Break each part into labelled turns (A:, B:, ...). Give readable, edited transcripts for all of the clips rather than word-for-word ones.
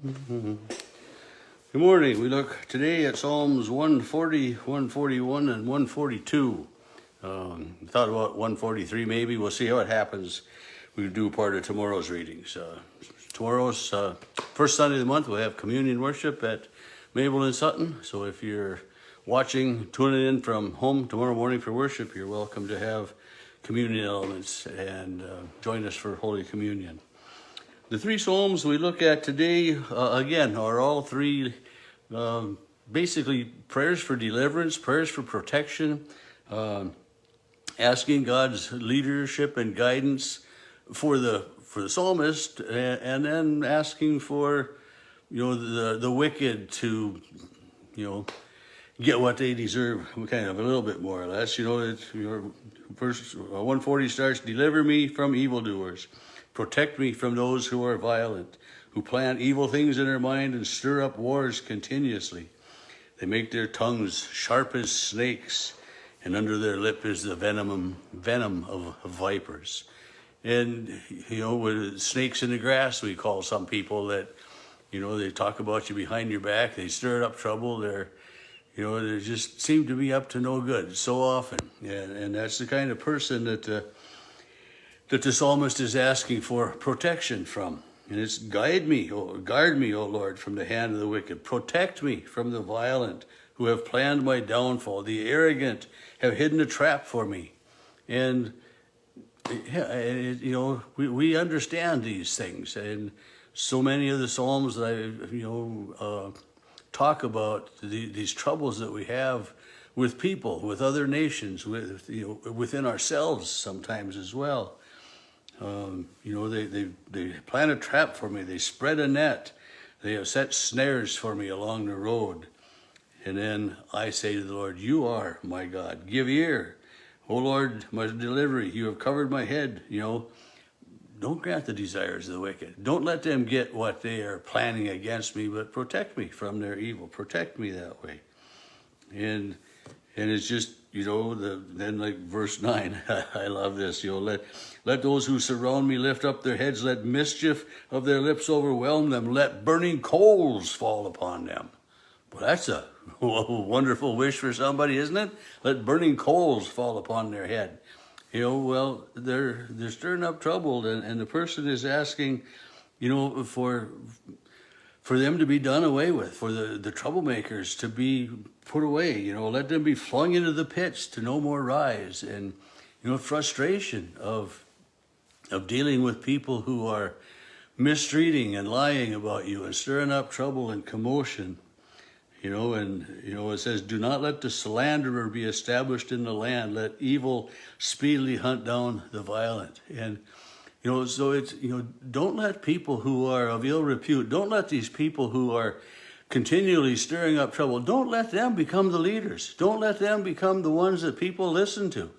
A: Good morning. We look today at Psalms 140, 141, and 142. Thought about 143 maybe. We'll see how it happens. We do part of tomorrow's readings. Tomorrow's first Sunday of the month, we'll have communion worship at Mabel and Sutton. So if you're watching, tuning in from home tomorrow morning for worship, you're welcome to have communion elements and join us for Holy Communion. The three Psalms we look at today, again, are all three basically prayers for deliverance, prayers for protection, asking God's leadership and guidance for the psalmist, and then asking for, the wicked to, get what they deserve, kind of a little bit more or less. Verse 140 starts, "Deliver me from evildoers. Protect me from those who are violent, who plant evil things in their mind and stir up wars continuously. They make their tongues sharp as snakes, and under their lip is the venom of vipers." And, with snakes in the grass, we call some people that, they talk about you behind your back. They stir up trouble. They just seem to be up to no good so often. And that's the kind of person that the psalmist is asking for protection from. And it's guard me, O Lord, from the hand of the wicked. Protect me from the violent who have planned my downfall. The arrogant have hidden a trap for me. And, we understand these things. And so many of the Psalms that I, talk about these troubles that we have with people, with other nations, within ourselves sometimes as well. They plan a trap for me. They spread a net. They have set snares for me along the road. And then I say to the Lord, "You are my God. Give ear, O Lord, my delivery. You have covered my head." Don't grant the desires of the wicked. Don't let them get what they are planning against me, but protect me from their evil. Protect me that way. And it's just, then like verse 9, I love this, let those who surround me lift up their heads, let mischief of their lips overwhelm them, let burning coals fall upon them. Well, that's a wonderful wish for somebody, isn't it? Let burning coals fall upon their head. They're stirring up trouble, and the person is asking, for them to be done away with, for the troublemakers to be put away, let them be flung into the pits to no more rise. And, frustration of dealing with people who are mistreating and lying about you and stirring up trouble and commotion. It says, "Do not let the slanderer be established in the land. Let evil speedily hunt down the violent." And, so it's, don't let people who are of ill repute, don't let these people who are continually stirring up trouble, don't let them become the leaders. Don't let them become the ones that people listen to.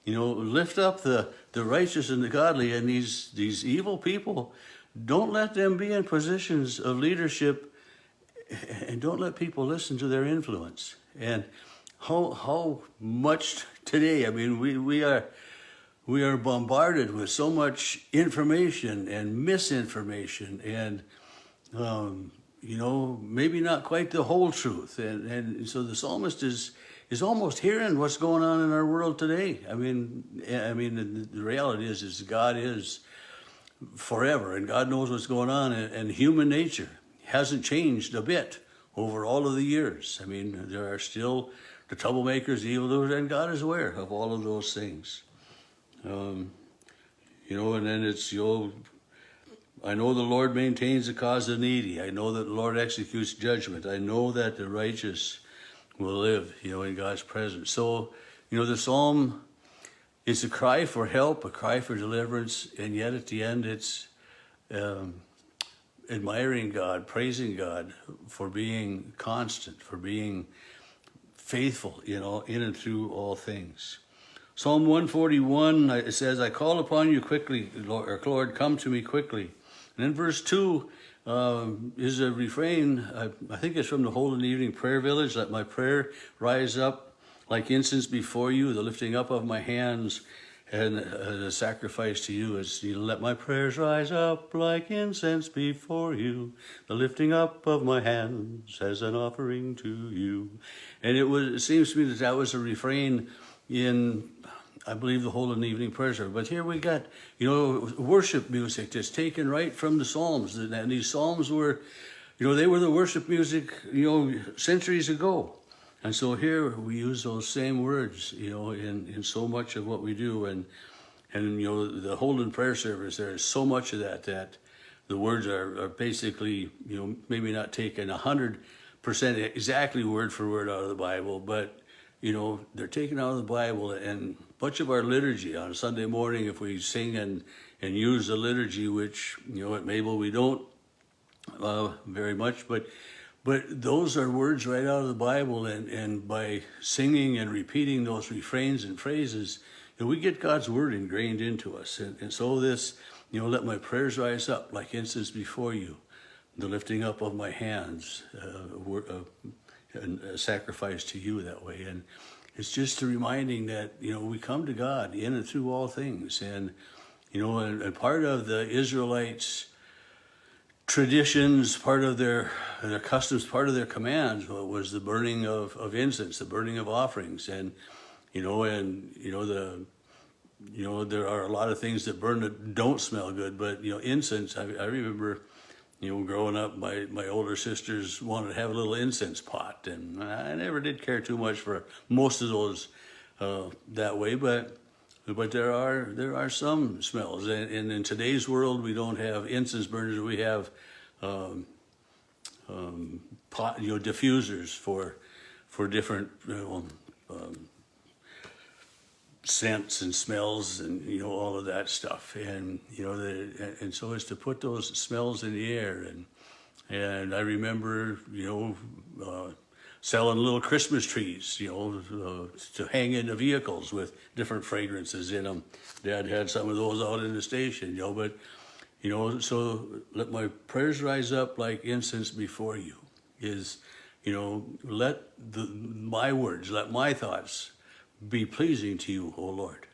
A: Lift up the righteous and the godly, and these evil people, don't let them be in positions of leadership, and don't let people listen to their influence. And how much today, we are bombarded with so much information and misinformation, and maybe not quite the whole truth. And so the psalmist is almost hearing what's going on in our world today. The reality is God is forever, and God knows what's going on, and human nature hasn't changed a bit over all of the years. There are still the troublemakers, the evildoers, and God is aware of all of those things. And then it's, I know the Lord maintains the cause of the needy. I know that the Lord executes judgment. I know that the righteous will live, in God's presence. So, the psalm is a cry for help, a cry for deliverance, and yet at the end it's admiring God, praising God for being constant, for being faithful, in and through all things. Psalm 141, it says, "I call upon you quickly, Lord, come to me quickly." And then verse 2 is a refrain, I think it's from the Holy Evening Prayer Village, "Let my prayer rise up like incense before you, the lifting up of my hands and a sacrifice to you is, let my prayers rise up like incense before you, the lifting up of my hands as an offering to you. And it seems to me that was a refrain in, I believe, the whole of the evening prayer service. But here we got, worship music that's taken right from the Psalms. And these Psalms were, they were the worship music, centuries ago. And so here we use those same words, in so much of what we do. And the Holden prayer service, there's so much of that the words are basically, maybe not taken 100% exactly word for word out of the Bible, but, they're taken out of the Bible. And much of our liturgy on Sunday morning, if we sing and use the liturgy, which, at Mabel we don't very much, but those are words right out of the Bible, and by singing and repeating those refrains and phrases, we get God's word ingrained into us. And so this, let my prayers rise up like incense before you, the lifting up of my hands, and a sacrifice to you that way. And it's just a reminding that, we come to God in and through all things. And, and part of the Israelites' traditions, part of their customs, part of their commands was the burning of incense, the burning of offerings. And, there are a lot of things that burn that don't smell good, but, incense, I remember, growing up, my older sisters wanted to have a little incense pot, and I never did care too much for most of those that way, but there are some smells, and in today's world we don't have incense burners. We have pot, diffusers for different scents and smells and all of that stuff, and and so as to put those smells in the air, and I remember selling little Christmas trees, to hang in the vehicles with different fragrances in them. Dad had some of those out in the station, but, so let my prayers rise up like incense before you is, let my words, let my thoughts be pleasing to you, O Lord,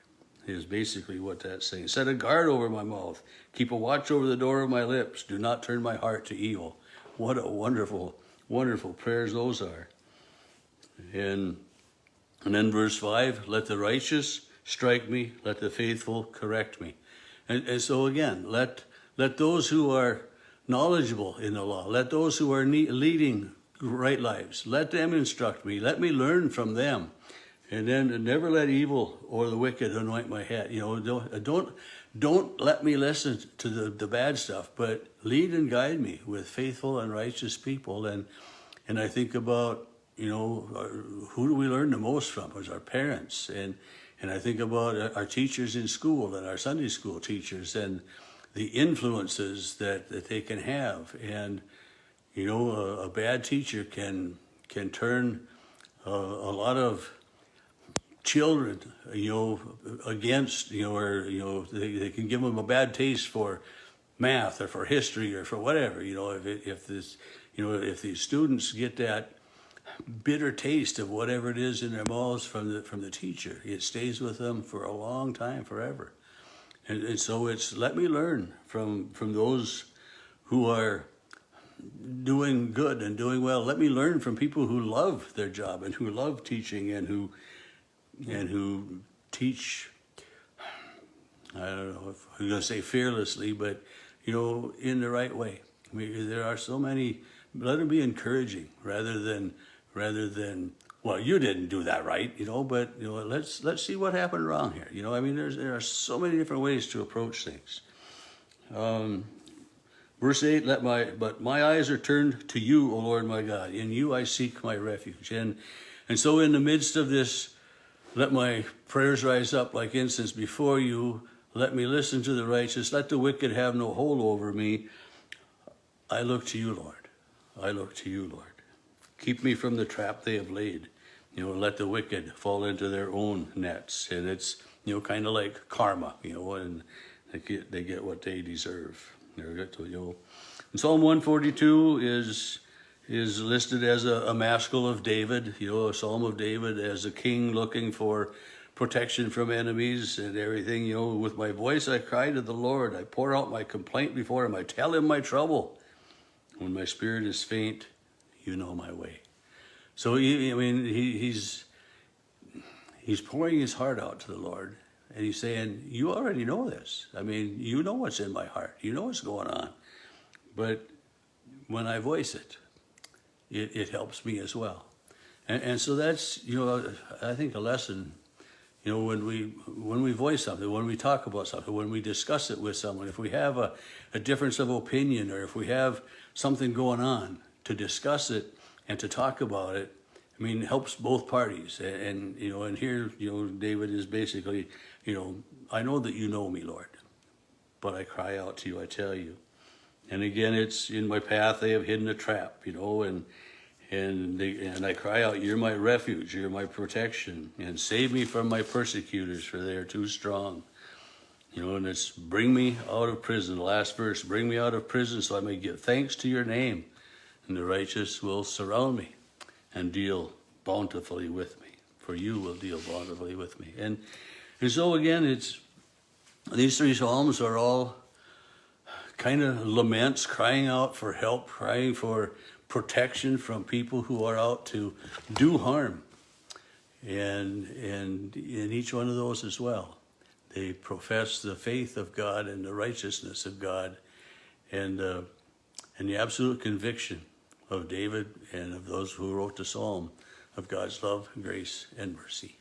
A: is basically what that's saying. Set a guard over my mouth. Keep a watch over the door of my lips. Do not turn my heart to evil. What a wonderful, wonderful prayers those are. And then verse 5, let the righteous strike me, let the faithful correct me. And so again, let those who are knowledgeable in the law, let those who are leading right lives, let them instruct me, let me learn from them. And then never let evil or the wicked anoint my head. Don't let me listen to the bad stuff, but lead and guide me with faithful and righteous people. And I think about, who do we learn the most from? It's our parents. And I think about our teachers in school and our Sunday school teachers and the influences that they can have. And, a bad teacher can turn a lot of children, against, or, they can give them a bad taste for math or for history or for whatever, if these students get that bitter taste of whatever it is in their mouths from the teacher, it stays with them for a long time, forever. And so it's, let me learn from those who are doing good and doing well. Let me learn from people who love their job and who love teaching and who teach, I don't know if I'm going to say fearlessly, but, in the right way. I mean, there are so many, let them be encouraging rather than, well, you didn't do that right, but, let's see what happened wrong here. I mean, there are so many different ways to approach things. Verse 8, but my eyes are turned to you, O Lord my God. In you I seek my refuge. And so in the midst of this, let my prayers rise up like incense before you. Let me listen to the righteous. Let the wicked have no hold over me. I look to you, Lord. I look to you, Lord. Keep me from the trap they have laid. Let the wicked fall into their own nets. And it's, kind of like karma, and they get what they deserve. And Psalm 142 is listed as a maskil of David, a psalm of David as a king looking for protection from enemies and everything. You know, with my voice I cry to the Lord. I pour out my complaint before him. I tell him my trouble. When my spirit is faint, you know my way. So, he's pouring his heart out to the Lord. And he's saying, you already know this. I mean, you know what's in my heart. You know what's going on. But when I voice it, it helps me as well. And so that's, I think a lesson, when we voice something, when we talk about something, when we discuss it with someone, if we have a difference of opinion, or if we have something going on, to discuss it and to talk about it, helps both parties. And here, David is basically, I know that you know me, Lord, but I cry out to you, I tell you. And again, it's in my path they have hidden a trap, and I cry out, you're my refuge, you're my protection, and save me from my persecutors, for they are too strong. And it's bring me out of prison, the last verse, bring me out of prison so I may give thanks to your name, and the righteous will surround me and deal bountifully with me, for you will deal bountifully with me. And so again, these three Psalms are all kind of laments, crying out for help, crying for protection from people who are out to do harm. And in each one of those as well, they profess the faith of God and the righteousness of God, and the absolute conviction of David and of those who wrote the psalm of God's love, grace, and mercy.